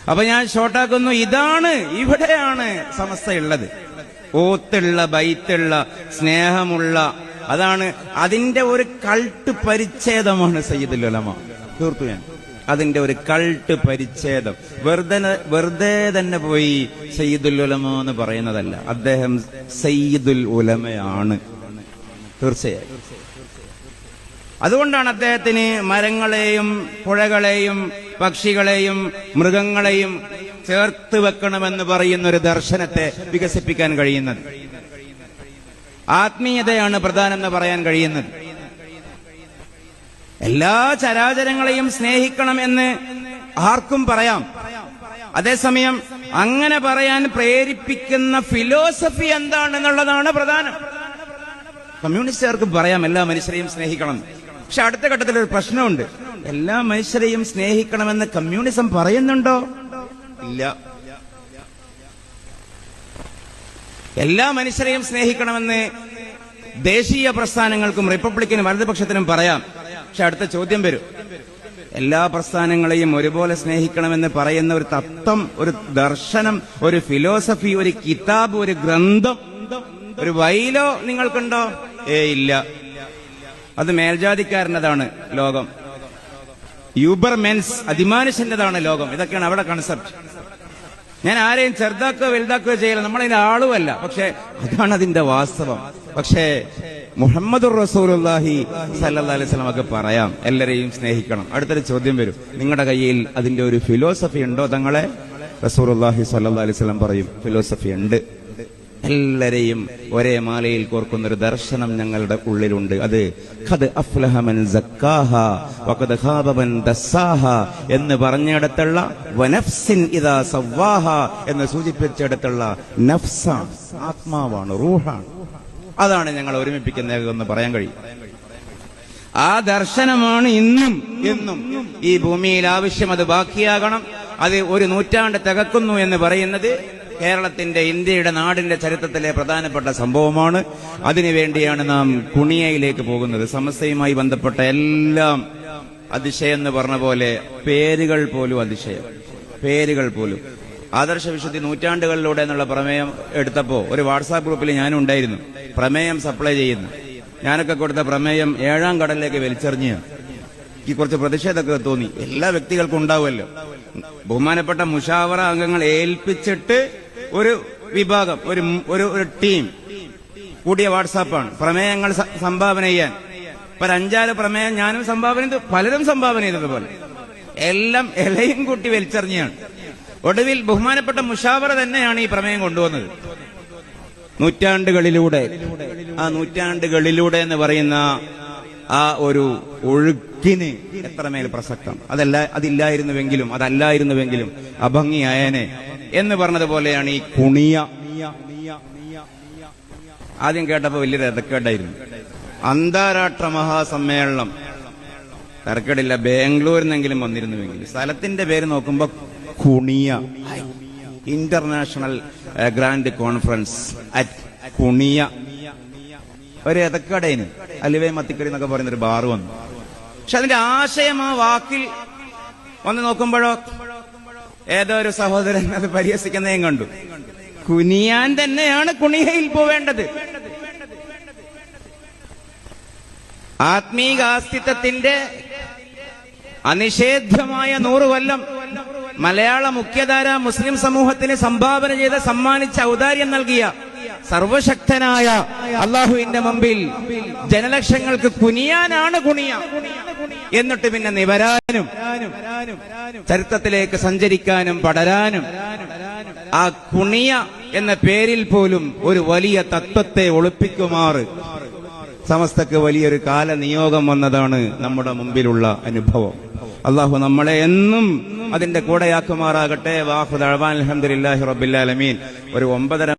അപ്പൊ ഞാൻ ഷോർട്ടാക്കുന്നു. ഇവിടെയാണ് സമസ്തയുള്ളത്. ഓത്തുള്ള, ബൈത്തുള്ള, സ്നേഹമുള്ള, അതാണ് അതിന്റെ ഒരു കൾട്ട് പരിച്ഛേദമാണ് സയ്യിദുൽ ഉലമ. തീർത്തു ഞാൻ അതിന്റെ ഒരു കൾട്ട് പരിച്ഛേദം. വെറുതെ തന്നെ പോയി സയ്യിദുൽ ഉലമ എന്ന് പറയുന്നതല്ല. അദ്ദേഹം സയ്യിദുൽ ഉലമയാണ് തീർച്ചയായും. അതുകൊണ്ടാണ് അദ്ദേഹത്തിന് മരങ്ങളെയും പുഴകളെയും പക്ഷികളെയും മൃഗങ്ങളെയും ചേർത്ത് വെക്കണമെന്ന് പറയുന്ന ഒരു ദർശനത്തെ വികസിപ്പിക്കാൻ കഴിയുന്നത്. ആത്മീയതയാണ് പ്രധാനമെന്ന് പറയാൻ കഴിയുന്നത്. എല്ലാ ചരാചരങ്ങളെയും സ്നേഹിക്കണമെന്ന് ആർക്കും പറയാം. അതേസമയം അങ്ങനെ പറയാൻ പ്രേരിപ്പിക്കുന്ന ഫിലോസഫി എന്താണെന്നുള്ളതാണ് പ്രധാനം. കമ്മ്യൂണിസ്റ്റുകാർക്ക് പറയാം എല്ലാ മനുഷ്യരെയും സ്നേഹിക്കണം. പക്ഷെ അടുത്ത ഘട്ടത്തിൽ ഒരു പ്രശ്നമുണ്ട്. എല്ലാ മനുഷ്യരെയും സ്നേഹിക്കണമെന്ന് കമ്മ്യൂണിസം പറയുന്നുണ്ടോ? ഇല്ല. എല്ലാ മനുഷ്യരെയും സ്നേഹിക്കണമെന്ന് ദേശീയ പ്രസ്ഥാനങ്ങൾക്കും റിപ്പബ്ലിക്കനും വലതുപക്ഷത്തിനും പറയാം. പക്ഷെ അടുത്ത ചോദ്യം വരും, എല്ലാ പ്രസ്ഥാനങ്ങളെയും ഒരുപോലെ സ്നേഹിക്കണമെന്ന് പറയുന്ന ഒരു തത്വം, ഒരു ദർശനം, ഒരു ഫിലോസഫി, ഒരു കിതാബ്, ഒരു ഗ്രന്ഥം, ഒരു വൈലോ നിങ്ങൾക്കുണ്ടോ? ഇല്ല. അത് മേൽജാതിക്കാരൻ്റെതാണ് ലോകം. യൂബർമെൻസ്, അതിമാനുഷ്യന്റേതാണ് ലോകം. ഇതൊക്കെയാണ് അവിടെ കൺസെപ്റ്റ്. ഞാൻ ആരെയും ചെറുതാക്കുകയോ വലുതാക്കുകയോ ചെയ്യില്ല. നമ്മളതിന്റെ ആളുമല്ല. പക്ഷെ അതാണ് അതിന്റെ വാസ്തവം. പക്ഷേ മുഹമ്മദുർ റസൂലുള്ളാഹി സല്ലല്ലാഹു അലൈഹി വസല്ലം ഒക്കെ പറയാം എല്ലാരെയും സ്നേഹിക്കണം. അടുത്തൊരു ചോദ്യം വരും, നിങ്ങളുടെ കയ്യിൽ അതിന്റെ ഒരു ഫിലോസഫി ഉണ്ടോ തങ്ങളെ? റസൂലുള്ളാഹി സല്ലല്ലാഹു അലൈഹി വസല്ലം പറയും, ഫിലോസഫി ഉണ്ട്. എല്ലാരെയും ഒരേ മാലയിൽ കോർക്കുന്നൊരു ദർശനം ഞങ്ങളുടെ ഉള്ളിലുണ്ട്. അത് ഖദ് അഫ്ലഹ മൻ സക്കാഹ വഖദ് ഖാബ മൻ ദസ്സാഹ എന്ന് പറഞ്ഞിടത്തുള്ള വനഫ്സിൻ ഇദാ സവ്വാഹ എന്ന് സൂചിപ്പിച്ചിടത്തുള്ള നഫ്സാണ്, ആത്മാവാണ്, റൂഹാണ്. അതാണ് ഞങ്ങൾ ഒരുമിപ്പിക്കുന്നതെന്ന് പറയാൻ കഴിയും. ആ ദർശനമാണ് ഇന്നും എന്നും ഈ ഭൂമിയിൽ ആവശ്യം. അത് ബാക്കിയാകണം. അത് ഒരു നൂറ്റാണ്ട് തികക്കുന്നു എന്ന് പറയുന്നത് കേരളത്തിന്റെ, ഇന്ത്യയുടെ, നാടിന്റെ ചരിത്രത്തിലെ പ്രധാനപ്പെട്ട സംഭവമാണ്. അതിനുവേണ്ടിയാണ് നാം കുണിയയിലേക്ക് പോകുന്നത്. സമസ്തയുമായി ബന്ധപ്പെട്ട എല്ലാം അതിശയം എന്ന് പറഞ്ഞ പോലെ പേരുകൾ പോലും അതിശയം. പേരുകൾ പോലും ആദർശ വിശുദ്ധി നൂറ്റാണ്ടുകളിലൂടെ എന്നുള്ള പ്രമേയം എടുത്തപ്പോ ഒരു വാട്സാപ്പ് ഗ്രൂപ്പിൽ ഞാനും ഉണ്ടായിരുന്നു. പ്രമേയം സപ്ലൈ ചെയ്യുന്നു. ഞാനൊക്കെ കൊടുത്ത പ്രമേയം 7ാം കടലിലേക്ക് വലിച്ചെറിഞ്ഞ് എനിക്ക് കുറച്ച് പ്രതിഷേധമൊക്കെ തോന്നി. എല്ലാ വ്യക്തികൾക്കും ഉണ്ടാവുമല്ലോ. ബഹുമാനപ്പെട്ട മുഷാവറ അംഗങ്ങൾ ഏൽപ്പിച്ചിട്ട് ഒരു വിഭാഗം, ഒരു ടീം കൂടിയ വാട്സാപ്പാണ് പ്രമേയങ്ങൾ സംഭാവന ചെയ്യാൻ. ഇപ്പൊ 5-6 പ്രമേയം ഞാനും സംഭാവന ചെയ്തു, പലരും സംഭാവന ചെയ്തതുപോലെ എല്ലാം ഇലയും കൂട്ടി വലിച്ചെറിഞ്ഞാണ്. ഒടുവിൽ ബഹുമാനപ്പെട്ട മുഷാവറ തന്നെയാണ് ഈ പ്രമേയം കൊണ്ടുവന്നത്. നൂറ്റാണ്ടുകളിലൂടെ, ആ നൂറ്റാണ്ടുകളിലൂടെ എന്ന് പറയുന്ന ആ ഒരു ഒഴുക്കിന് എത്രമേൽ പ്രസക്തം. അതല്ലായിരുന്നുവെങ്കിലും അഭംഗിയായനെ എന്ന് പറഞ്ഞതുപോലെയാണ് ഈ കുണിയ. ആദ്യം കേട്ടപ്പോ വലിയൊരു തിരക്കേടായിരുന്നു. അന്താരാഷ്ട്ര മഹാസമ്മേളനം, തിരക്കേടില്ല, ബാംഗ്ലൂരിനെങ്കിലും വന്നിരുന്നുവെങ്കിൽ. സ്ഥലത്തിന്റെ പേര് നോക്കുമ്പോ Kuniya, international grand conference at Kuniya. ഒരു എതക്കടയിന് അലുവേ മത്തിക്കടി എന്നൊക്കെ പറയുന്നൊരു ബാറ് വന്നു. പക്ഷെ അതിന്റെ ആശയം ആ വാക്കിൽ വന്ന് നോക്കുമ്പോഴോ ഏതോ ഒരു സഹോദരൻ അത് പരിഹസിക്കുന്നതും കണ്ടു. കുനിയാൻ തന്നെയാണ് കുണിയയിൽ പോവേണ്ടത്. ആത്മീകാസ്തിത്വത്തിന്റെ അനിഷേധ്യമായ 100 കൊല്ലം മലയാള മുഖ്യധാര മുസ്ലിം സമൂഹത്തിന് സംഭാവന ചെയ്ത് സമ്മാനിച്ച ഔദാര്യം നൽകിയ സർവശക്തനായ അള്ളാഹുവിന്റെ മുമ്പിൽ ജനലക്ഷങ്ങൾക്ക് കുനിയാനാണ് കുണിയ. എന്നിട്ട് പിന്നെ നിവരാനും ചരിത്രത്തിലേക്ക് സഞ്ചരിക്കാനും പടരാനും ആ കുണിയ എന്ന പേരിൽ പോലും ഒരു വലിയ തത്വത്തെ ഒളിപ്പിക്കുമാറ് സമസ്തക്ക് വലിയൊരു കാലനിയോഗം വന്നതാണ് നമ്മുടെ മുമ്പിലുള്ള അനുഭവം. അള്ളാഹു നമ്മളെ എന്നും അതിന്റെ കൂടെയാക്കുമാറാകട്ടെ. വാഹു ദഅ്വാന അൽഹംദുലില്ലാഹി റബ്ബിൽ ആലമീൻ. ഒരു 9:30